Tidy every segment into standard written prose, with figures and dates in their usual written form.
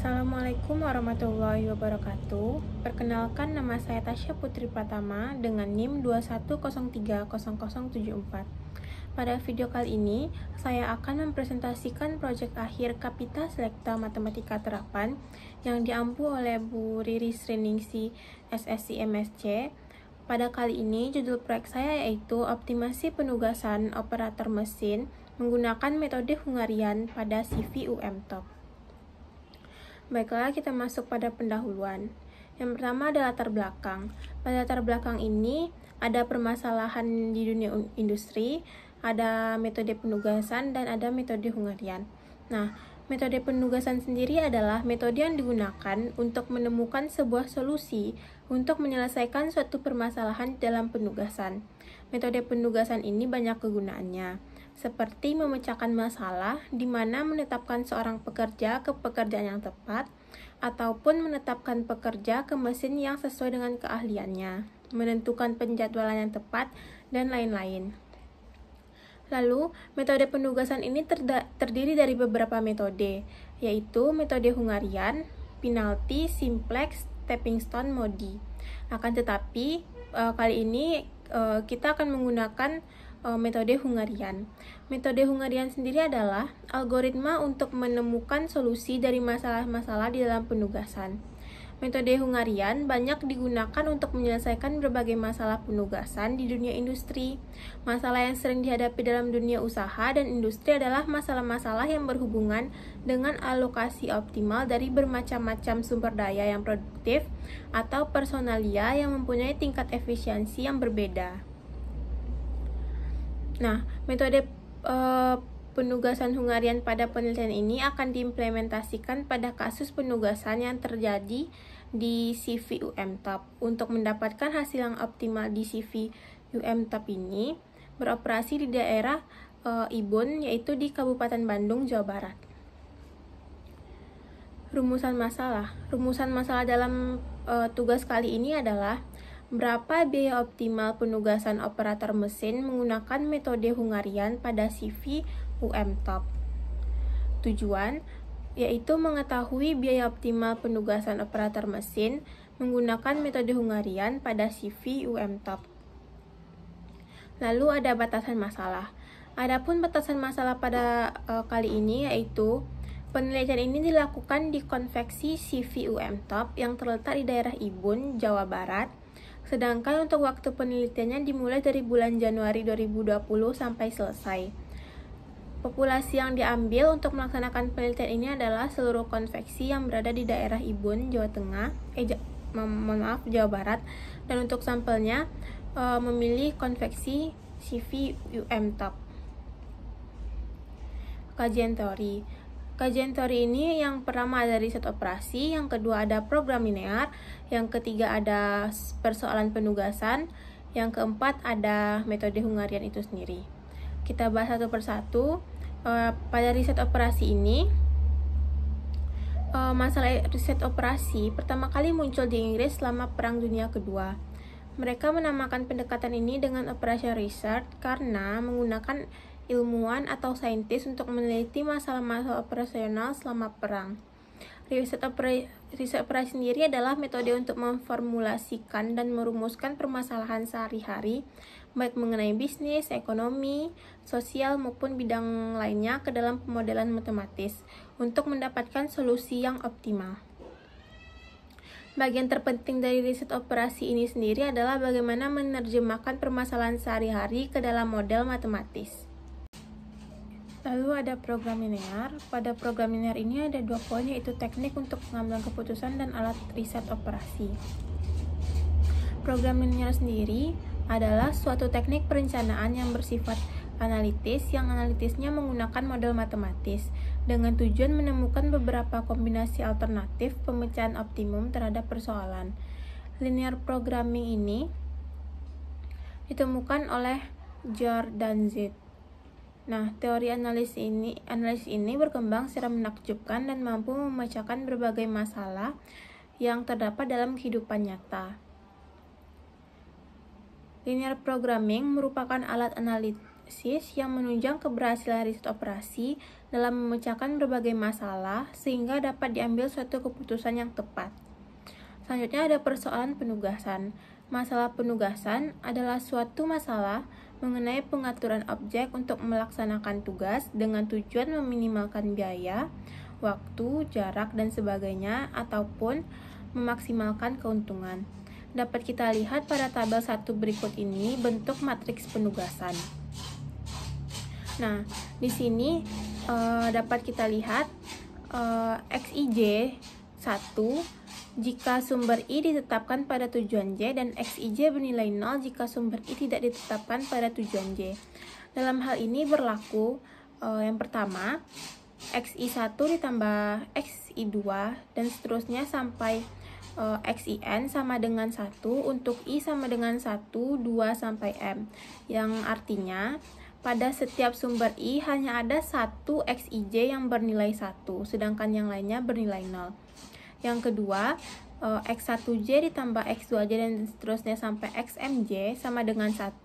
Assalamualaikum warahmatullahi wabarakatuh. Perkenalkan, nama saya Tasya Putri Pratama dengan NIM 210300074. Pada video kali ini, saya akan mempresentasikan proyek akhir Kapita Selekta Matematika Terapan yang diampu oleh Bu Riri Sriningsi, SSC MSc. Pada kali ini, judul proyek saya yaitu Optimasi Penugasan Operator Mesin menggunakan metode Hungarian pada CV UM-Top. Baiklah, kita masuk pada pendahuluan. Yang pertama adalah latar belakang. Pada latar belakang ini ada permasalahan di dunia industri, ada metode penugasan, dan ada metode Hungarian. Nah, metode penugasan sendiri adalah metode yang digunakan untuk menemukan sebuah solusi untuk menyelesaikan suatu permasalahan dalam penugasan. Metode penugasan ini banyak kegunaannya, seperti memecahkan masalah di mana menetapkan seorang pekerja ke pekerjaan yang tepat, ataupun menetapkan pekerja ke mesin yang sesuai dengan keahliannya, menentukan penjadwalan yang tepat, dan lain-lain. Lalu, metode penugasan ini terdiri dari beberapa metode, yaitu metode Hungarian, penalti, simplex, stepping stone, modi. Akan tetapi, kali ini kita akan menggunakan metode Hungarian. Metode Hungarian sendiri adalah algoritma untuk menemukan solusi dari masalah-masalah di dalam penugasan. Metode Hungarian banyak digunakan untuk menyelesaikan berbagai masalah penugasan di dunia industri. Masalah yang sering dihadapi dalam dunia usaha dan industri adalah masalah-masalah yang berhubungan dengan alokasi optimal dari bermacam-macam sumber daya yang produktif atau personalia yang mempunyai tingkat efisiensi yang berbeda. Nah, metode penugasan Hungarian pada penelitian ini akan diimplementasikan pada kasus penugasan yang terjadi di CV UM-Top. Untuk mendapatkan hasil yang optimal di CV UM-Top ini, beroperasi di daerah Ibun, yaitu di Kabupaten Bandung, Jawa Barat. Rumusan masalah dalam tugas kali ini adalah berapa biaya optimal penugasan operator mesin menggunakan metode Hungarian pada CV UM-Top. Tujuan yaitu mengetahui biaya optimal penugasan operator mesin menggunakan metode Hungarian pada CV UM-Top. Lalu ada batasan masalah. Adapun batasan masalah pada kali ini yaitu penelitian ini dilakukan di konveksi CV UM-Top yang terletak di daerah Ibun, Jawa Barat. Sedangkan untuk waktu penelitiannya dimulai dari bulan Januari 2020 sampai selesai. Populasi yang diambil untuk melaksanakan penelitian ini adalah seluruh konveksi yang berada di daerah Ibun, Jawa Tengah, Jawa Barat. Dan untuk sampelnya memilih konveksi CV UM-Top. Kajian teori ini yang pertama ada riset operasi, yang kedua ada program linear, yang ketiga ada persoalan penugasan, yang keempat ada metode Hungarian itu sendiri. Kita bahas satu persatu. Pada riset operasi ini, masalah riset operasi pertama kali muncul di Inggris selama Perang Dunia Kedua. Mereka menamakan pendekatan ini dengan operation research karena menggunakan ilmuwan atau saintis untuk meneliti masalah-masalah operasional selama perang. Riset operasi sendiri adalah metode untuk memformulasikan dan merumuskan permasalahan sehari-hari, baik mengenai bisnis, ekonomi, sosial, maupun bidang lainnya ke dalam pemodelan matematis, untuk mendapatkan solusi yang optimal. Bagian terpenting dari riset operasi ini sendiri adalah bagaimana menerjemahkan permasalahan sehari-hari ke dalam model matematis. Lalu ada program linear. Pada program linear ini ada 2 poin, yaitu teknik untuk pengambilan keputusan dan alat riset operasi. Program linear sendiri adalah suatu teknik perencanaan yang bersifat analitis, yang analitisnya menggunakan model matematis, dengan tujuan menemukan beberapa kombinasi alternatif pemecahan optimum terhadap persoalan. Linear programming ini ditemukan oleh Jordan Z. Nah, teori analisis ini berkembang secara menakjubkan dan mampu memecahkan berbagai masalah yang terdapat dalam kehidupan nyata. Linear programming merupakan alat analisis yang menunjang keberhasilan riset operasi dalam memecahkan berbagai masalah sehingga dapat diambil suatu keputusan yang tepat. Selanjutnya ada persoalan penugasan. Masalah penugasan adalah suatu masalah mengenai pengaturan objek untuk melaksanakan tugas dengan tujuan meminimalkan biaya, waktu, jarak, dan sebagainya, ataupun memaksimalkan keuntungan. Dapat kita lihat pada tabel 1 berikut ini bentuk matriks penugasan. Nah, di sini dapat kita lihat XIJ 1 jika sumber I ditetapkan pada tujuan J dan XIJ bernilai 0 jika sumber I tidak ditetapkan pada tujuan J. Dalam hal ini berlaku yang pertama, XI1 ditambah XI2 dan seterusnya sampai XIN sama dengan 1 untuk I sama dengan 1, 2, sampai M. Yang artinya, pada setiap sumber I hanya ada satu XIJ yang bernilai 1, sedangkan yang lainnya bernilai 0. Yang kedua, X1J ditambah X2J dan seterusnya sampai XMJ sama dengan 1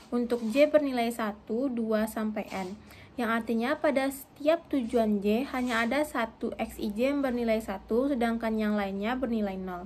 untuk J bernilai 1, 2, sampai N. Yang artinya pada setiap tujuan J hanya ada satu XIJ yang bernilai 1, sedangkan yang lainnya bernilai 0.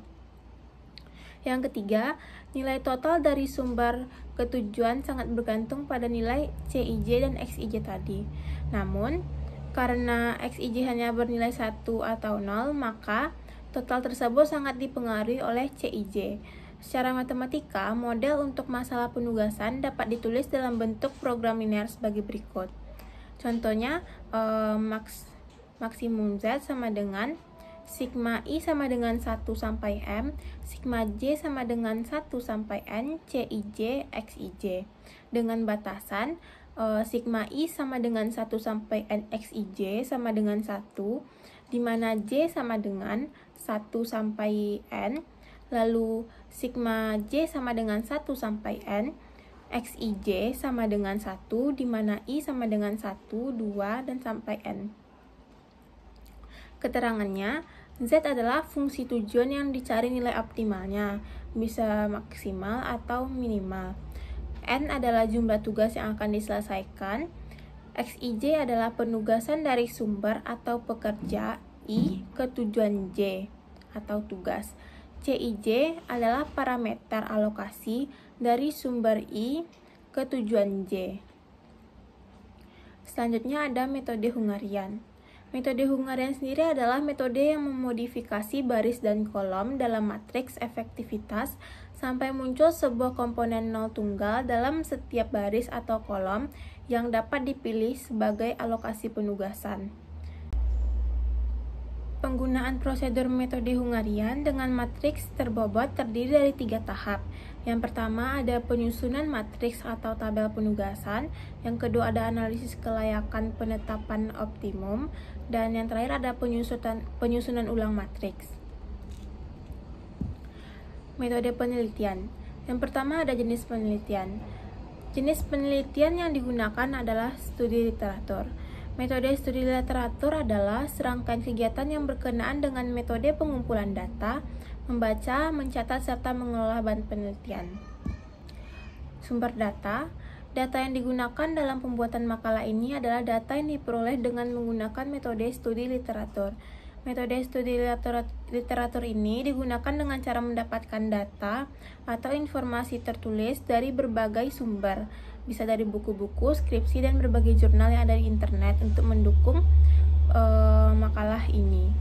Yang ketiga, nilai total dari sumber ke tujuan sangat bergantung pada nilai CIJ dan XIJ tadi. Namun, karena XIJ hanya bernilai 1 atau 0, maka total tersebut sangat dipengaruhi oleh CIJ. Secara matematika, model untuk masalah penugasan dapat ditulis dalam bentuk program linear sebagai berikut. Contohnya, maksimum Z sama dengan sigma I sama dengan 1 sampai M, sigma J sama dengan 1 sampai N, CIJ, XIJ. Dengan batasan, sigma I sama dengan 1 sampai N XIJ sama dengan 1, di mana J sama dengan 1 sampai N, lalu sigma J sama dengan 1 sampai N, XIJ sama dengan 1, di mana I sama dengan 1, 2, dan sampai N. Keterangannya, Z adalah fungsi tujuan yang dicari nilai optimalnya, bisa maksimal atau minimal. N adalah jumlah tugas yang akan diselesaikan. XIJ adalah penugasan dari sumber atau pekerja I ke tujuan J atau tugas. CIJ adalah parameter alokasi dari sumber I ke tujuan J. Selanjutnya ada metode Hungarian. Metode Hungarian sendiri adalah metode yang memodifikasi baris dan kolom dalam matriks efektivitas sampai muncul sebuah komponen nol tunggal dalam setiap baris atau kolom yang dapat dipilih sebagai alokasi penugasan. Penggunaan prosedur metode Hungarian dengan matriks terbobot terdiri dari 3 tahap. Yang pertama ada penyusunan matriks atau tabel penugasan, yang kedua ada analisis kelayakan penetapan optimum, dan yang terakhir ada penyusunan ulang matriks. Metode penelitian. Yang pertama ada jenis penelitian. Jenis penelitian yang digunakan adalah studi literatur. Metode studi literatur adalah serangkaian kegiatan yang berkenaan dengan metode pengumpulan data, membaca, mencatat, serta mengelola bahan penelitian. Sumber data. Data yang digunakan dalam pembuatan makalah ini adalah data yang diperoleh dengan menggunakan metode studi literatur. Metode studi literatur ini digunakan dengan cara mendapatkan data atau informasi tertulis dari berbagai sumber, bisa dari buku-buku, skripsi, dan berbagai jurnal yang ada di internet untuk mendukung makalah ini.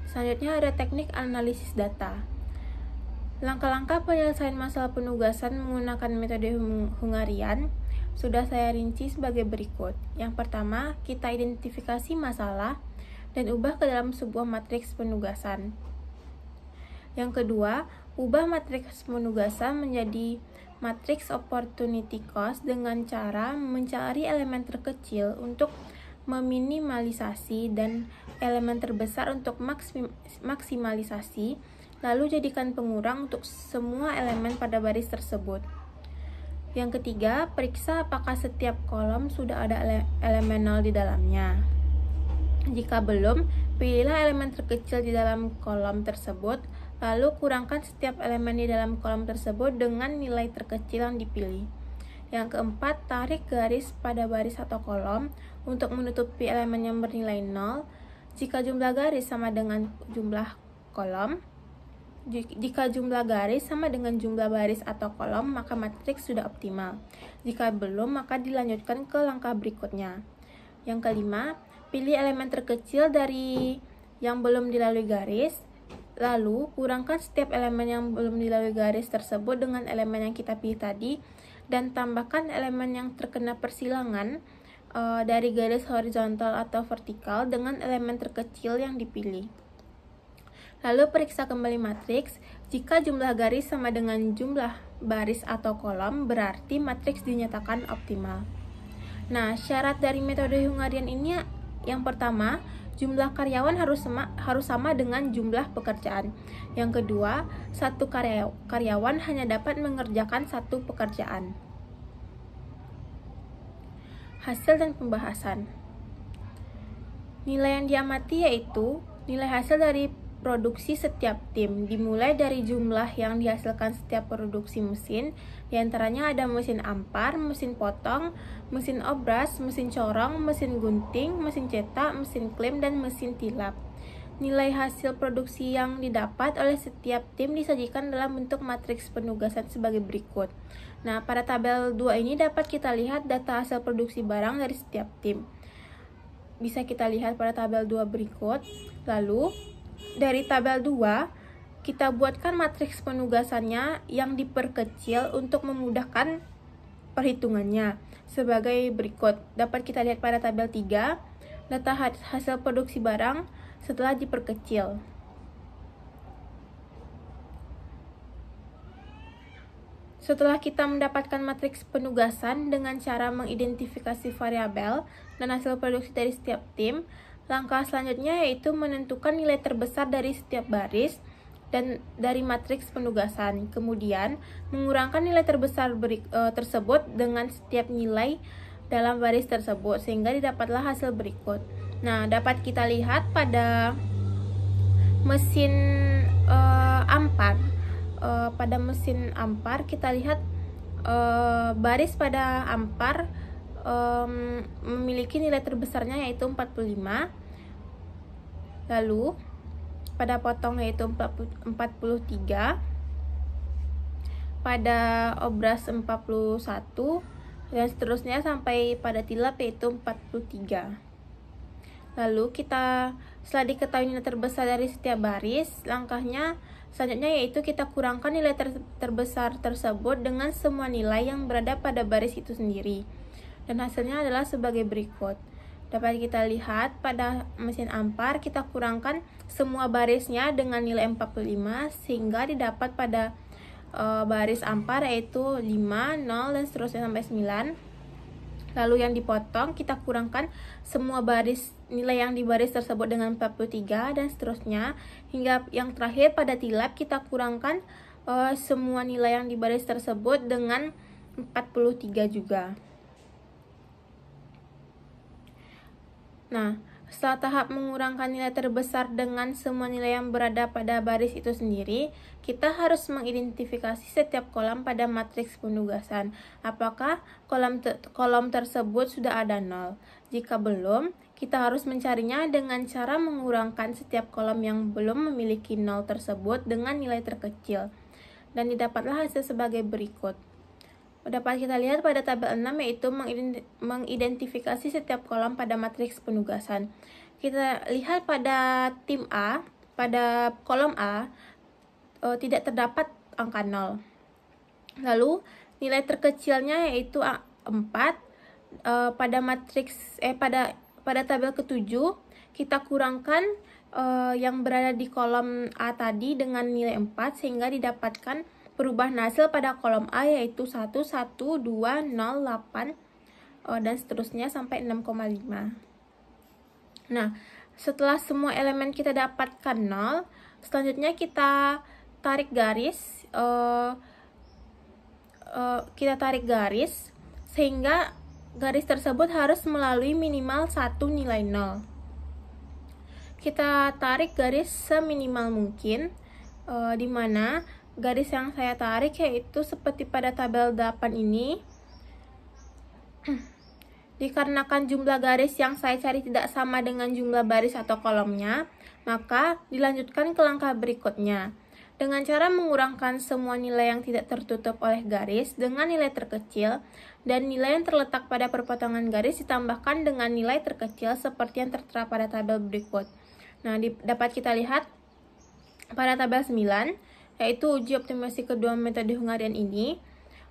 Selanjutnya ada teknik analisis data. Langkah-langkah penyelesaian masalah penugasan menggunakan metode Hungarian sudah saya rinci sebagai berikut. Yang pertama, kita identifikasi masalah dan ubah ke dalam sebuah matriks penugasan. Yang kedua, ubah matriks penugasan menjadi matriks opportunity cost dengan cara mencari elemen terkecil untuk meminimalisasi dan elemen terbesar untuk maksimalisasi, lalu jadikan pengurang untuk semua elemen pada baris tersebut. Yang ketiga, periksa apakah setiap kolom sudah ada elemen 0 di dalamnya. Jika belum, pilihlah elemen terkecil di dalam kolom tersebut, lalu kurangkan setiap elemen di dalam kolom tersebut dengan nilai terkecil yang dipilih. Yang keempat, tarik garis pada baris atau kolom untuk menutupi elemen yang bernilai 0 jika jumlah garis sama dengan jumlah kolom. Jika jumlah garis sama dengan jumlah baris atau kolom, maka matriks sudah optimal. Jika belum, maka dilanjutkan ke langkah berikutnya. Yang kelima, pilih elemen terkecil dari yang belum dilalui garis, lalu kurangkan setiap elemen yang belum dilalui garis tersebut dengan elemen yang kita pilih tadi, dan tambahkan elemen yang terkena persilangan dari garis horizontal atau vertikal dengan elemen terkecil yang dipilih. Lalu periksa kembali matriks. Jika jumlah garis sama dengan jumlah baris atau kolom, berarti matriks dinyatakan optimal. Nah, syarat dari metode Hungarian ini yang pertama, jumlah karyawan harus sama dengan jumlah pekerjaan. Yang kedua, satu karyawan hanya dapat mengerjakan satu pekerjaan. Hasil dan pembahasan. Nilai yang diamati yaitu nilai hasil dari produksi setiap tim, dimulai dari jumlah yang dihasilkan setiap produksi mesin, diantaranya ada mesin ampar, mesin potong, mesin obras, mesin corong, mesin gunting, mesin cetak, mesin klem, dan mesin tilap. Nilai hasil produksi yang didapat oleh setiap tim disajikan dalam bentuk matriks penugasan sebagai berikut. Nah, pada tabel 2 ini dapat kita lihat data hasil produksi barang dari setiap tim. Bisa kita lihat pada tabel 2 berikut. Lalu, dari tabel 2, kita buatkan matriks penugasannya yang diperkecil untuk memudahkan perhitungannya sebagai berikut. Dapat kita lihat pada tabel 3, data hasil produksi barang setelah diperkecil. Setelah kita mendapatkan matriks penugasan dengan cara mengidentifikasi variabel dan hasil produksi dari setiap tim, langkah selanjutnya yaitu menentukan nilai terbesar dari setiap baris dan dari matriks penugasan. Kemudian, mengurangkan nilai terbesar tersebut dengan setiap nilai dalam baris tersebut sehingga didapatlah hasil berikut. Nah, dapat kita lihat pada mesin ampar. Pada mesin ampar kita lihat baris pada ampar memiliki nilai terbesarnya yaitu 45. Lalu pada potong yaitu 43, pada obras 41, dan seterusnya sampai pada tilap yaitu 43. Lalu setelah diketahui nilai terbesar dari setiap baris, langkahnya selanjutnya yaitu kita kurangkan nilai terbesar tersebut dengan semua nilai yang berada pada baris itu sendiri. Dan hasilnya adalah sebagai berikut. Dapat kita lihat pada mesin ampar kita kurangkan semua barisnya dengan nilai 45 sehingga didapat pada baris ampar yaitu 5, 0, dan seterusnya sampai 9. Lalu yang dipotong kita kurangkan semua nilai yang di baris tersebut dengan 43 dan seterusnya, hingga yang terakhir pada tilap kita kurangkan semua nilai yang di baris tersebut dengan 43 juga. Nah, setelah tahap mengurangkan nilai terbesar dengan semua nilai yang berada pada baris itu sendiri, kita harus mengidentifikasi setiap kolom pada matriks penugasan. Apakah kolom tersebut sudah ada 0? Jika belum, kita harus mencarinya dengan cara mengurangkan setiap kolom yang belum memiliki 0 tersebut dengan nilai terkecil. Dan didapatlah hasil sebagai berikut. Dapat kita lihat pada tabel 6 yaitu mengidentifikasi setiap kolom pada matriks penugasan. Kita lihat pada tim A, pada kolom A tidak terdapat angka 0. Lalu nilai terkecilnya yaitu 4. Pada matriks pada tabel ke-7 kita kurangkan yang berada di kolom A tadi dengan nilai 4 sehingga didapatkan perubahan hasil pada kolom A yaitu 1, 1, 2, 0, 8, dan seterusnya sampai 6,5. Nah, setelah semua elemen kita dapatkan 0, selanjutnya kita tarik garis. Sehingga garis tersebut harus melalui minimal 1 nilai 0. Kita tarik garis seminimal mungkin, di mana garis yang saya tarik yaitu seperti pada tabel 8 ini, Dikarenakan jumlah garis yang saya cari tidak sama dengan jumlah baris atau kolomnya, maka dilanjutkan ke langkah berikutnya. Dengan cara mengurangkan semua nilai yang tidak tertutup oleh garis dengan nilai terkecil, dan nilai yang terletak pada perpotongan garis ditambahkan dengan nilai terkecil seperti yang tertera pada tabel berikut. Nah, dapat kita lihat pada tabel 9, yaitu uji optimasi kedua metode Hungarian ini.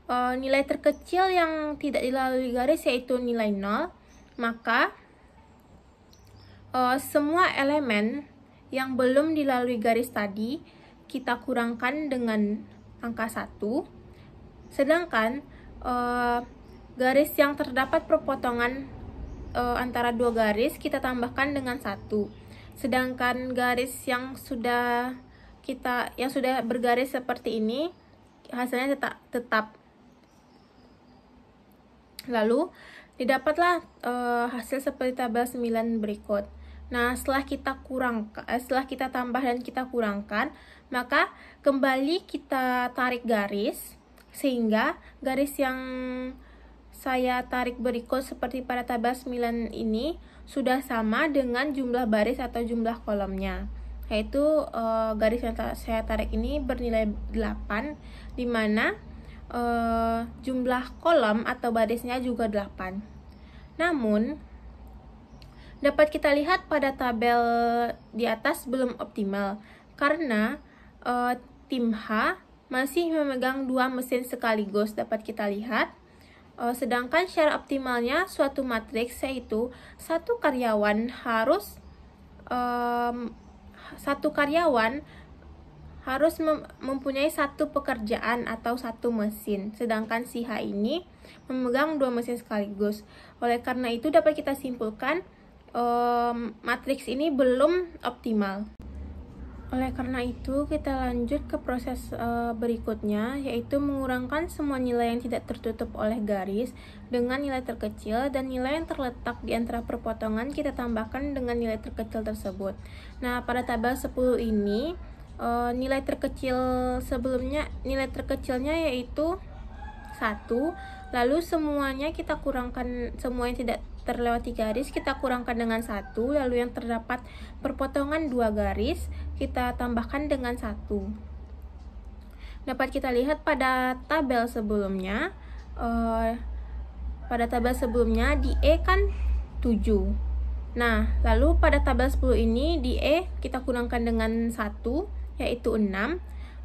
Nilai terkecil yang tidak dilalui garis yaitu nilai 0, maka semua elemen yang belum dilalui garis tadi kita kurangkan dengan angka 1, sedangkan garis yang terdapat perpotongan antara dua garis kita tambahkan dengan 1, sedangkan garis yang sudah bergaris seperti ini hasilnya tetap. Lalu didapatlah hasil seperti tabel 9 berikut. Nah, setelah kita tambah dan kita kurangkan, maka kembali kita tarik garis sehingga garis yang saya tarik berikut seperti pada tabel 9 ini sudah sama dengan jumlah baris atau jumlah kolomnya. Yaitu garis yang saya tarik ini bernilai 8, di mana jumlah kolom atau barisnya juga 8. Namun, dapat kita lihat pada tabel di atas belum optimal, karena tim H masih memegang 2 mesin sekaligus, dapat kita lihat. Sedangkan secara optimalnya suatu matriks yaitu satu karyawan harus mempunyai satu pekerjaan atau satu mesin, sedangkan si H ini memegang 2 mesin sekaligus. Oleh karena itu dapat kita simpulkan matriks ini belum optimal. Oleh karena itu kita lanjut ke proses berikutnya, yaitu mengurangkan semua nilai yang tidak tertutup oleh garis dengan nilai terkecil, dan nilai yang terletak di antara perpotongan kita tambahkan dengan nilai terkecil tersebut. Nah, pada tabel 10 ini nilai terkecilnya yaitu 1, lalu semuanya kita kurangkan, semua yang tidak terlewati garis kita kurangkan dengan 1, lalu yang terdapat perpotongan 2 garis kita tambahkan dengan 1. Dapat kita lihat pada tabel sebelumnya, di E kan 7. Nah, lalu pada tabel 10 ini di E kita kurangkan dengan 1, yaitu 6.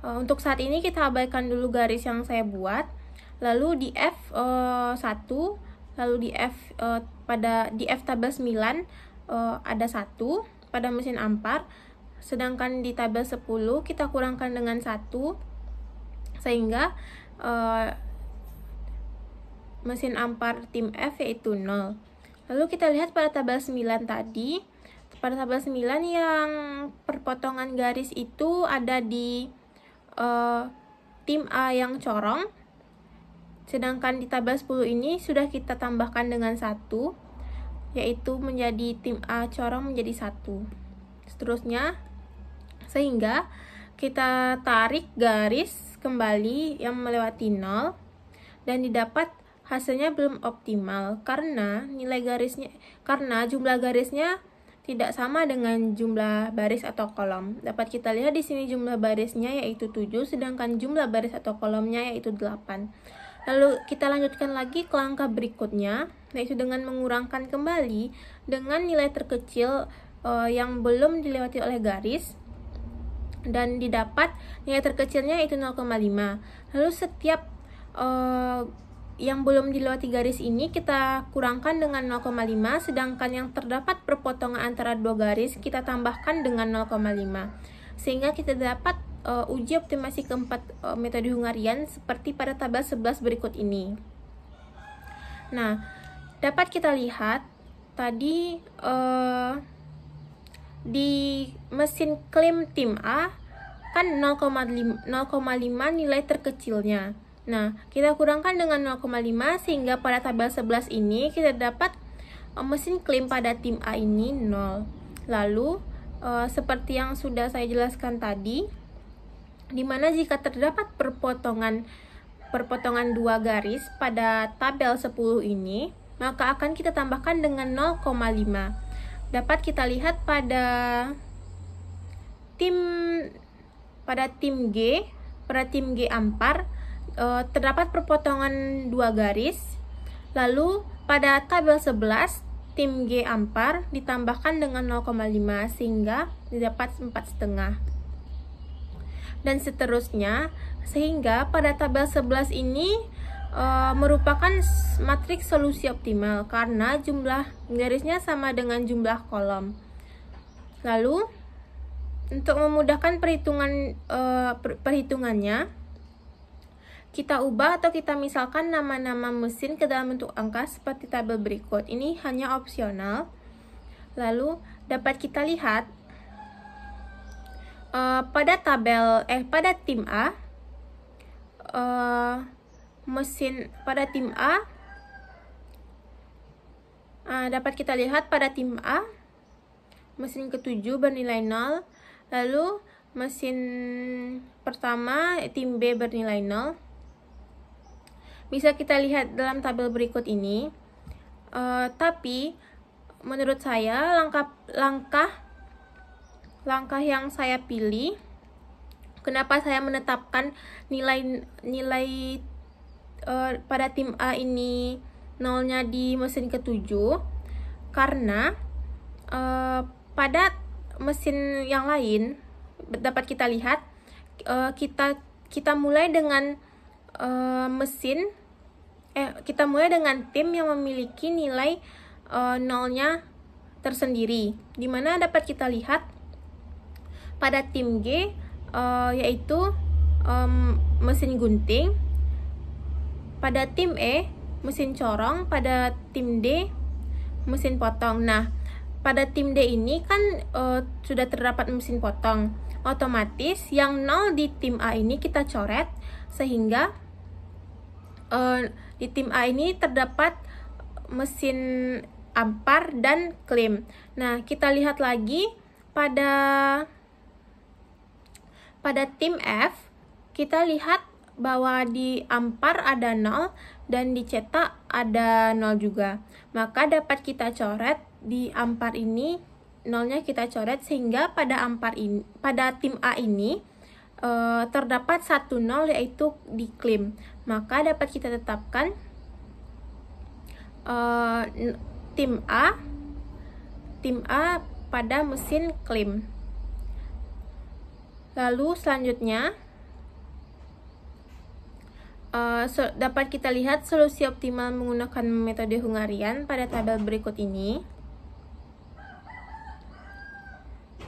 Untuk saat ini kita abaikan dulu garis yang saya buat. Lalu di F 1, lalu di F di F tabel 9 ada 1 pada mesin ampar, sedangkan di tabel 10 kita kurangkan dengan 1 sehingga mesin ampar tim F yaitu 0. Lalu kita lihat pada tabel 9 tadi. Pada tabel 9 yang perpotongan garis itu ada di tim A yang corong, sedangkan di tabel 10 ini sudah kita tambahkan dengan 1, yaitu menjadi tim A corong menjadi 1. Seterusnya, sehingga kita tarik garis kembali yang melewati 0, dan didapat hasilnya belum optimal karena jumlah garisnya tidak sama dengan jumlah baris atau kolom. Dapat kita lihat di sini jumlah barisnya yaitu 7, sedangkan jumlah baris atau kolomnya yaitu 8. Lalu kita lanjutkan lagi ke langkah berikutnya, yaitu dengan mengurangkan kembali dengan nilai terkecil yang belum dilewati oleh garis, dan didapat nilai terkecilnya yaitu 0,5. Lalu setiap yang belum dilewati garis ini kita kurangkan dengan 0,5, sedangkan yang terdapat perpotongan antara dua garis kita tambahkan dengan 0,5, sehingga kita dapat uji optimasi keempat metode Hungarian seperti pada tabel 11 berikut ini. Nah, dapat kita lihat tadi di mesin klaim tim A kan 0,5 nilai terkecilnya. Nah, kita kurangkan dengan 0,5 sehingga pada tabel 11 ini kita dapat mesin klaim pada tim A ini 0. Lalu, seperti yang sudah saya jelaskan tadi, dimana jika terdapat perpotongan 2 garis pada tabel 10 ini, maka akan kita tambahkan dengan 0,5. Dapat kita lihat pada tim G ampar terdapat perpotongan 2 garis. Lalu pada tabel 11 tim G ampar ditambahkan dengan 0,5 sehingga didapat 4,5. Dan seterusnya, sehingga pada tabel 11 ini merupakan matriks solusi optimal karena jumlah garisnya sama dengan jumlah kolom. Lalu untuk memudahkan perhitungannya, kita ubah atau kita misalkan nama-nama mesin ke dalam bentuk angka seperti tabel berikut. Ini hanya opsional. Lalu dapat kita lihat pada tim A, pada tim A dapat kita lihat pada tim A mesin ke-7 bernilai 0, lalu mesin pertama tim B bernilai 0. Bisa kita lihat dalam tabel berikut ini. Tapi menurut saya langkah yang saya pilih, kenapa saya menetapkan nilai pada tim A ini 0-nya di mesin ke-7, karena pada mesin yang lain dapat kita lihat kita mulai dengan kita mulai dengan tim yang memiliki nilai 0-nya tersendiri, dimana dapat kita lihat pada tim G yaitu mesin gunting, pada tim E mesin corong, pada tim D mesin potong. Nah, pada tim D ini kan sudah terdapat mesin potong, otomatis yang 0 di tim A ini kita coret, sehingga di tim A ini terdapat mesin ampar dan klem. Nah, kita lihat lagi pada tim F, kita lihat bahwa di ampar ada 0 dan di cetak ada 0 juga. Maka dapat kita coret di ampar ini 0-nya kita coret, sehingga pada tim A ini terdapat 1 0 yaitu di klem. Maka dapat kita tetapkan tim A pada mesin klem. Lalu selanjutnya dapat kita lihat solusi optimal menggunakan metode Hungarian pada tabel berikut ini.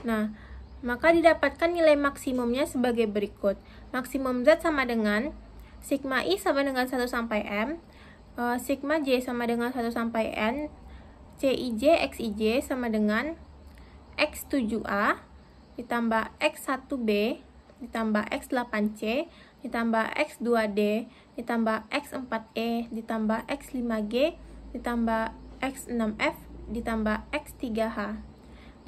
Nah, maka didapatkan nilai maksimumnya sebagai berikut. Maksimum Z sama dengan sigma I sama dengan 1 sampai M, sigma J sama dengan 1 sampai N, Cij Xij sama dengan X7A ditambah X1B ditambah X8C ditambah X2D ditambah X4E ditambah X5G ditambah X6F ditambah X3H,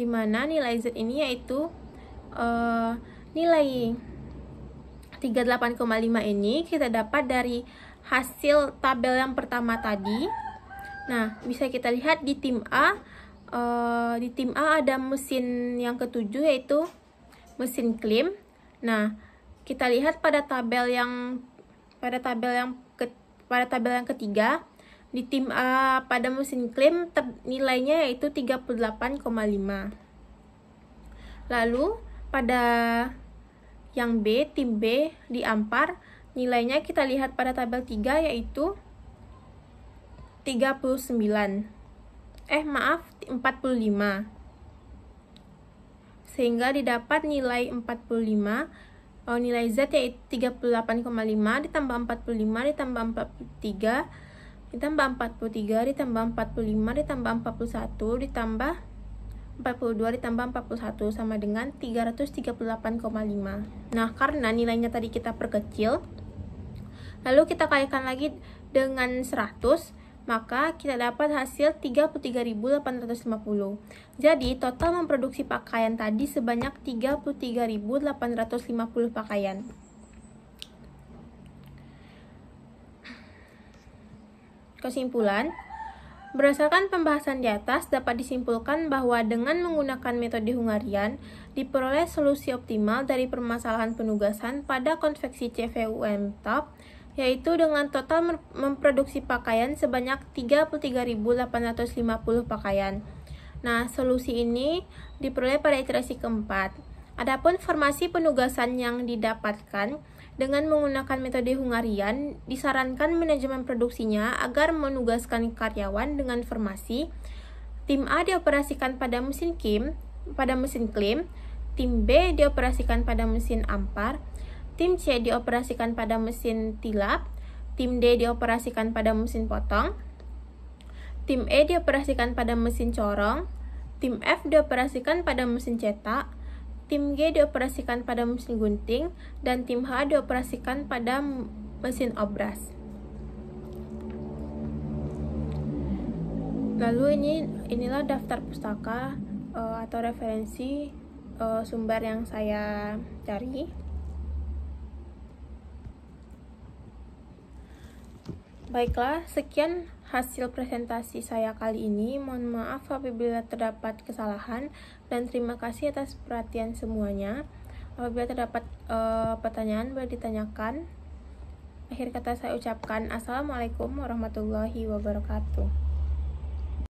dimana nilai Z ini yaitu nilai 38,5 ini kita dapat dari hasil tabel yang pertama tadi. Nah, bisa kita lihat di tim A ada mesin yang ke-7 yaitu mesin klem. Nah, kita lihat pada tabel yang ketiga, di tim A pada mesin klem nilainya yaitu 38,5. Lalu pada yang B, tim B di ampar, nilainya kita lihat pada tabel 3 yaitu 45. Sehingga didapat nilai 45, nilai Z yaitu 38,5 ditambah 45 ditambah 43 ditambah 43 ditambah 45 ditambah 41 ditambah 42 ditambah 41 sama dengan 338,5. Nah, karena nilainya tadi kita perkecil, lalu kita kalikan lagi dengan 100, maka kita dapat hasil 33.850. Jadi, total memproduksi pakaian tadi sebanyak 33.850 pakaian. Kesimpulan, Berdasarkan pembahasan di atas, dapat disimpulkan bahwa dengan menggunakan metode Hungarian, diperoleh solusi optimal dari permasalahan penugasan pada konveksi CVUM TAP, yaitu dengan total memproduksi pakaian sebanyak 33.850 pakaian. Nah, solusi ini diperoleh pada iterasi keempat. Adapun formasi penugasan yang didapatkan dengan menggunakan metode Hungarian, disarankan manajemen produksinya agar menugaskan karyawan dengan formasi tim A dioperasikan pada mesin klaim, tim B dioperasikan pada mesin ampar, tim C dioperasikan pada mesin tilap, tim D dioperasikan pada mesin potong, tim E dioperasikan pada mesin corong, tim F dioperasikan pada mesin cetak, tim G dioperasikan pada mesin gunting, dan tim H dioperasikan pada mesin obras. Lalu inilah daftar pustaka atau referensi sumber yang saya cari. Baiklah, sekian hasil presentasi saya kali ini. Mohon maaf apabila terdapat kesalahan dan terima kasih atas perhatian semuanya. Apabila terdapat pertanyaan boleh ditanyakan. Akhir kata saya ucapkan Assalamualaikum warahmatullahi wabarakatuh.